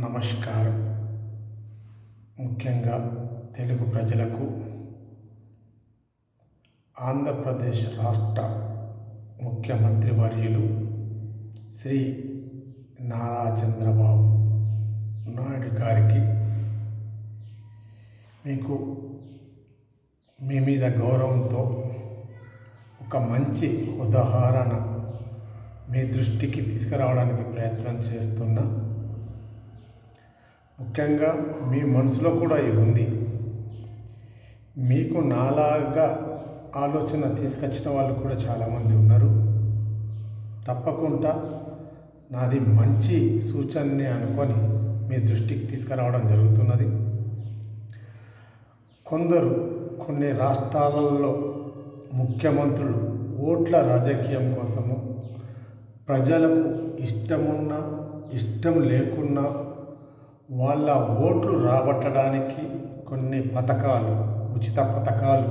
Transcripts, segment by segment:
నమస్కారం. ముఖ్యంగా తెలుగు ప్రజలకు ఆంధ్రప్రదేశ్ రాష్ట్ర ముఖ్యమంత్రి వర్యులు శ్రీ నారా చంద్రబాబు నాయుడు గారికి మీకు మీ మీద గౌరవంతో ఒక మంచి ఉదాహరణ మీ దృష్టికి తీసుకురావడానికి ప్రయత్నం చేస్తున్నా. ముఖ్యంగా మీ మనసులో కూడా ఇది ఉంది. మీకు నాలాగా ఆలోచన తీసుకొచ్చిన వాళ్ళు కూడా చాలామంది ఉన్నారు. తప్పకుండా నాది మంచి సూచనని అనుకొని మీ దృష్టికి తీసుకురావడం జరుగుతున్నది. కొన్ని రాష్ట్రాలలో ముఖ్యమంత్రులు ఓట్ల రాజకీయం కోసము ప్రజలకు ఇష్టమున్నా ఇష్టం లేకున్నా వాళ్ళ ఓట్లు రాబట్టడానికి కొన్ని పథకాలు, ఉచిత పథకాలు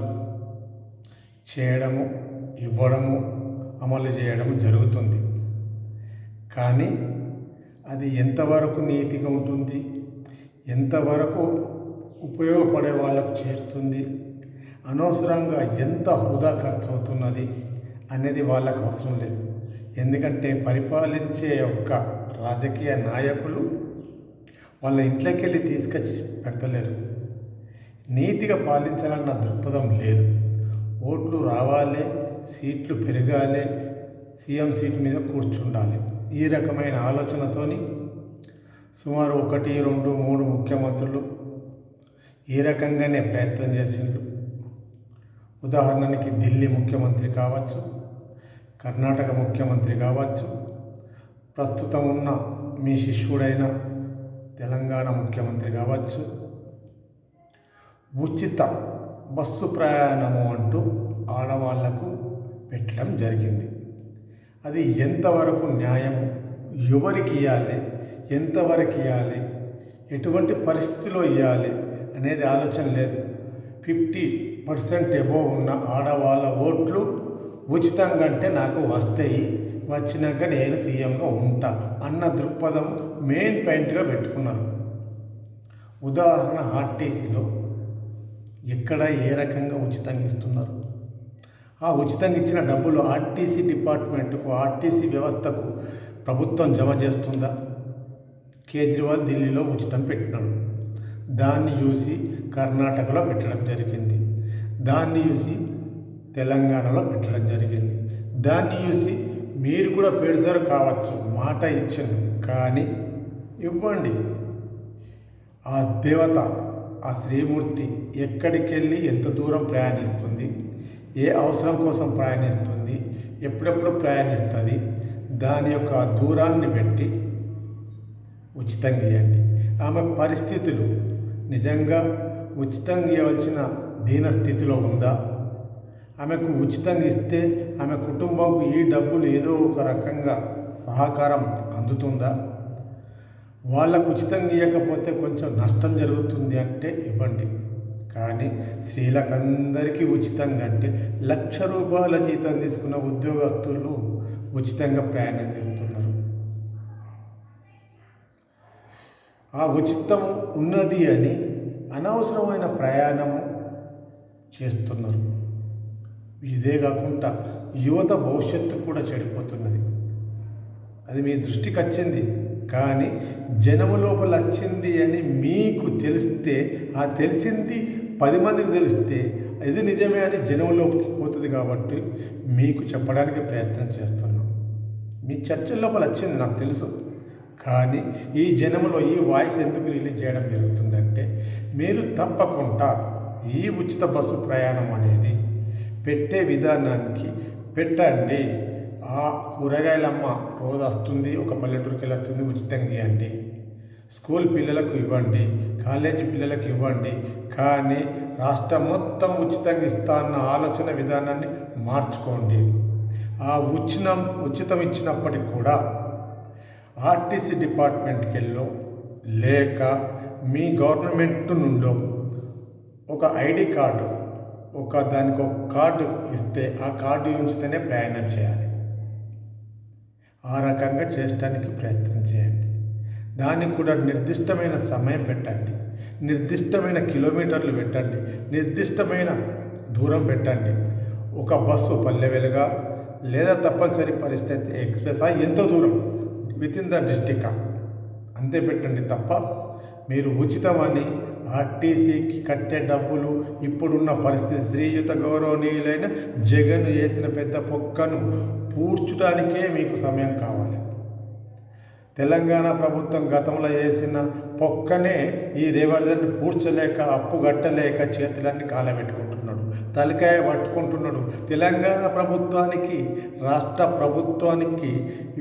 చేయడము, ఇవ్వడము, అమలు చేయడం జరుగుతుంది. కానీ అది ఎంతవరకు నీతిగా ఉంటుంది, ఎంతవరకు ఉపయోగపడే వాళ్ళకు చేరుతుంది, అనవసరంగా ఎంత హృదా ఖర్చు అవుతున్నది అనేది వాళ్ళకు అవసరం లేదు. ఎందుకంటే పరిపాలించే ఒక్క రాజకీయ నాయకులు వాళ్ళ ఇంట్లోకి వెళ్ళి తీసుకొచ్చి పెడతలేరు. నీతిగా పాలించాలన్న దృక్పథం లేదు. ఓట్లు రావాలి, సీట్లు పెరగాలి, సీఎం సీట్ మీద కూర్చుండాలి, ఈ రకమైన ఆలోచనతోని సుమారు 1, 2, 3 ముఖ్యమంత్రులు ఈ రకంగానే ప్రయత్నం చేసిండ్రు. ఉదాహరణకి ఢిల్లీ ముఖ్యమంత్రి కావచ్చు, కర్ణాటక ముఖ్యమంత్రి కావచ్చు, ప్రస్తుతం ఉన్న మీ శిష్యుడైన తెలంగాణ ముఖ్యమంత్రి కావచ్చు. ఉచిత బస్సు ప్రయాణము అంటూ ఆడవాళ్లకు పెట్టడం జరిగింది. అది ఎంతవరకు న్యాయము, ఎవరికి ఇవ్వాలి, ఎంతవరకు ఇవ్వాలి, ఎటువంటి పరిస్థితిలో ఇవ్వాలి అనేది ఆలోచన లేదు. 50% ఎబోవ్ ఉన్న ఆడవాళ్ళ ఓట్లు ఉచితంగా అంటే నాకు వస్తాయి, వచ్చినాక నేను సీఎంగా ఉంటా అన్న దృక్పథం మెయిన్ పాయింట్గా పెట్టుకున్నారు. ఉదాహరణ ఆర్టీసీలో ఎక్కడ ఏ రకంగా ఉచితంగా ఇస్తున్నారు. ఆ ఉచితంగా ఇచ్చిన డబ్బులు ఆర్టీసీ డిపార్ట్మెంట్కు, ఆర్టీసీ వ్యవస్థకు ప్రభుత్వం జమ చేస్తుందా? కేజ్రీవాల్ ఢిల్లీలో ఉచితం పెట్టినాడు. దాన్ని చూసి కర్ణాటకలో పెట్టడం జరిగింది, దాన్ని చూసి తెలంగాణలో పెట్టడం జరిగింది, దాన్ని చూసి మీరు కూడా పెడతారు కావచ్చు, మాట ఇచ్చాను. కానీ ఇవ్వండి. ఆ దేవత, ఆ శ్రీమూర్తి ఎక్కడికి వెళ్ళి ఎంత దూరం ప్రయాణిస్తుంది, ఏ అవసరం కోసం ప్రయాణిస్తుంది, ఎప్పుడెప్పుడు ప్రయాణిస్తుంది, దాని యొక్క దూరాన్ని పెట్టి ఉచితంగా ఇవ్వండి. ఆమె పరిస్థితులు నిజంగా ఉచితంగా ఇవ్వాల్సిన దీనస్థితిలో ఉందా? ఆమెకు ఉచితంగా ఇస్తే ఆమె కుటుంబంకు ఈ డబ్బులు ఏదో ఒక రకంగా సహకారం అందుతుందా? వాళ్ళకు ఉచితంగా ఇవ్వకపోతే కొంచెం నష్టం జరుగుతుంది అంటే ఇవ్వండి. కానీ స్త్రీలకందరికీ ఉచితంగా అంటే ₹1,00,000 జీతం తీసుకున్న ఉద్యోగస్తులు ఉచితంగా ప్రయాణం చేస్తున్నారు. ఆ ఉచితం ఉన్నది అని అనవసరమైన ప్రయాణము చేస్తున్నారు. ఇదే కాకుండా యువత భవిష్యత్తు కూడా చెడిపోతున్నది. అది మీ దృష్టికి వచ్చింది, కానీ జనము లోపల వచ్చింది అని మీకు తెలిస్తే, ఆ తెలిసింది 10 మందికి తెలిస్తే ఇది నిజమే అని జనంలోకి పోతుంది. కాబట్టి మీకు చెప్పడానికి ప్రయత్నం చేస్తున్నాం. మీ చర్చల లోపల వచ్చింది నాకు తెలుసు, కానీ ఈ జనములో ఈ వాయిస్ ఎందుకు రిలీజ్ చేయడం జరుగుతుందంటే, మీరు తప్పకుండా ఈ ఉచిత బస్సు ప్రయాణం అనేది పెట్టే విధానానికి పెట్టండి. ఆ కూరగాయలమ్మ రోజు వస్తుంది, ఒక పల్లెటూరుకి వెళ్ళి వస్తుంది, ఉచితంగా ఇవ్వండి. స్కూల్ పిల్లలకు ఇవ్వండి, కాలేజీ పిల్లలకు ఇవ్వండి. కానీ రాష్ట్రం మొత్తం ఉచితంగా ఇస్తా అన్న ఆలోచన విధానాన్ని మార్చుకోండి. ఆ ఉచితం ఇచ్చినప్పటికి కూడా ఆర్టీసీ డిపార్ట్మెంట్కి వెళ్ళో లేక మీ గవర్నమెంట్ నుండో ఒక ఐడి కార్డు, దానికి ఒక కార్డు ఇస్తే ఆ కార్డు ఉంచితేనే ప్రయాణం చేయాలి. ఆ రకంగా చేయడానికి ప్రయత్నం చేయండి. దానికి కూడా నిర్దిష్టమైన సమయం పెట్టండి, నిర్దిష్టమైన కిలోమీటర్లు పెట్టండి, నిర్దిష్టమైన దూరం పెట్టండి. ఒక బస్సు పల్లె వెలుగా లేదా తప్పనిసరి పరిస్థితి ఎక్స్ప్రెస్ ఎంత దూరం విత్ ఇన్ ద డిస్టిక్ అంతే పెట్టండి తప్ప మీరు ఉచితమని ఆర్టీసీకి కట్టే డబ్బులు ఇప్పుడున్న పరిస్థితి శ్రీయుత గౌరవనీయులైన జగన్ వేసిన పెద్ద పొక్కను పూడ్చడానికే మీకు సమయం కావాలి. తెలంగాణ ప్రభుత్వం గతంలో వేసిన పొక్కనే ఈ రేవర్దన్ని పూడ్చలేక అప్పు కట్టలేక చేతులన్నీ కాలబెట్టుకుంటున్నాడు, తలకాయ పట్టుకుంటున్నాడు. తెలంగాణ ప్రభుత్వానికి రాష్ట్ర ప్రభుత్వానికి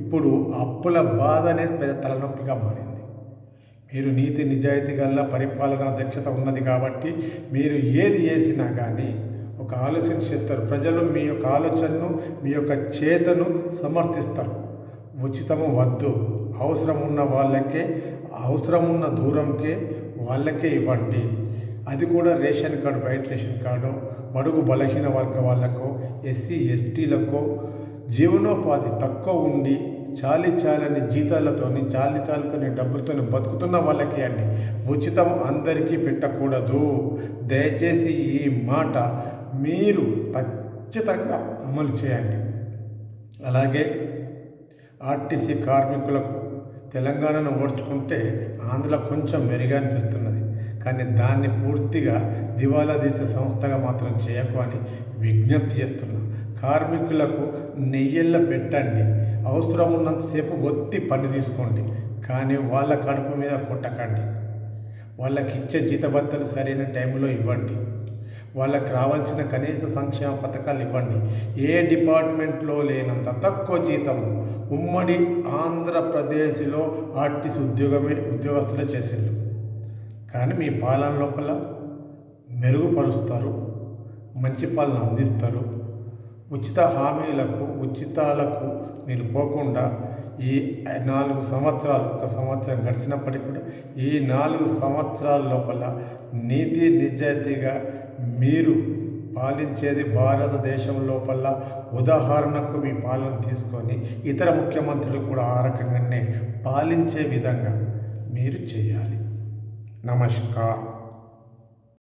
ఇప్పుడు అప్పుల బాధ అనేది పెద్ద తలనొప్పిగా మారింది. మీరు నీతి నిజాయితీ గల పరిపాలనా దక్షత ఉన్నది కాబట్టి మీరు ఏది చేసినా కానీ ఒక ఆలోచన చేస్తారు. ప్రజలు మీ యొక్క ఆలోచనను మీ యొక్క చేతను సమర్థిస్తారు. ఉచితము వద్దు, అవసరం ఉన్న వాళ్ళకే, అవసరం ఉన్న దూరంకే వాళ్ళకే ఇవ్వండి. అది కూడా ration card, white ration card, బడుగు బలహీన వర్గ వాళ్ళకో, ఎస్సీ ఎస్టీలకో జీవనోపాధి తక్కువ ఉండి చాలని జీతాలతోని చాలితోని డబ్బులతోని బతుకుతున్న వాళ్ళకి అండి. ఉచితం అందరికీ పెట్టకూడదు. దయచేసి ఈ మాట మీరు ఖచ్చితంగా అమలు చేయండి. అలాగే ఆర్టీసీ కార్మికులకు తెలంగాణను ఓడ్చుకుంటే ఆంధ్ర కొంచెం మెరుగా అనిపిస్తున్నది, కానీ దాన్ని పూర్తిగా దివాలా తీసే సంస్థగా మాత్రం చేయకు అని విజ్ఞప్తి చేస్తున్నాం. కార్మికులకు నెయ్యిళ్ళ పెట్టండి, అవసరం ఉన్నంతసేపు ఒత్తి పని తీసుకోండి, కానీ వాళ్ళ కడుపు మీద కొట్టకండి. వాళ్ళకి ఇచ్చే జీతభత్యాలు సరైన టైంలో ఇవ్వండి, వాళ్ళకి రావాల్సిన కనీస సంక్షేమ పథకాలు ఇవ్వండి. ఏ డిపార్ట్మెంట్లో లేనంత తక్కువ జీతము ఉమ్మడి ఆంధ్రప్రదేశ్లో ఆర్టీసీ ఉద్యోగస్తులే చేసిండు. కానీ మీ పాలన లోపల మెరుగుపరుస్తారు, మంచి పాలన అందిస్తారు. ఉచిత హామీలకు ఉచితాలకు మీరు పోకుండా ఈ 4 సంవత్సరాలు, ఒక సంవత్సరం గడిచినప్పటికీ కూడా ఈ 4 సంవత్సరాల లోపల నీతి నిజాయితీగా మీరు పాలించేది భారతదేశం లోపల ఉదాహరణకు మీ పాలన తీసుకొని ఇతర ముఖ్యమంత్రులు కూడా ఆ రకంగానే పాలించే విధంగా మీరు చేయాలి. నమస్కారం.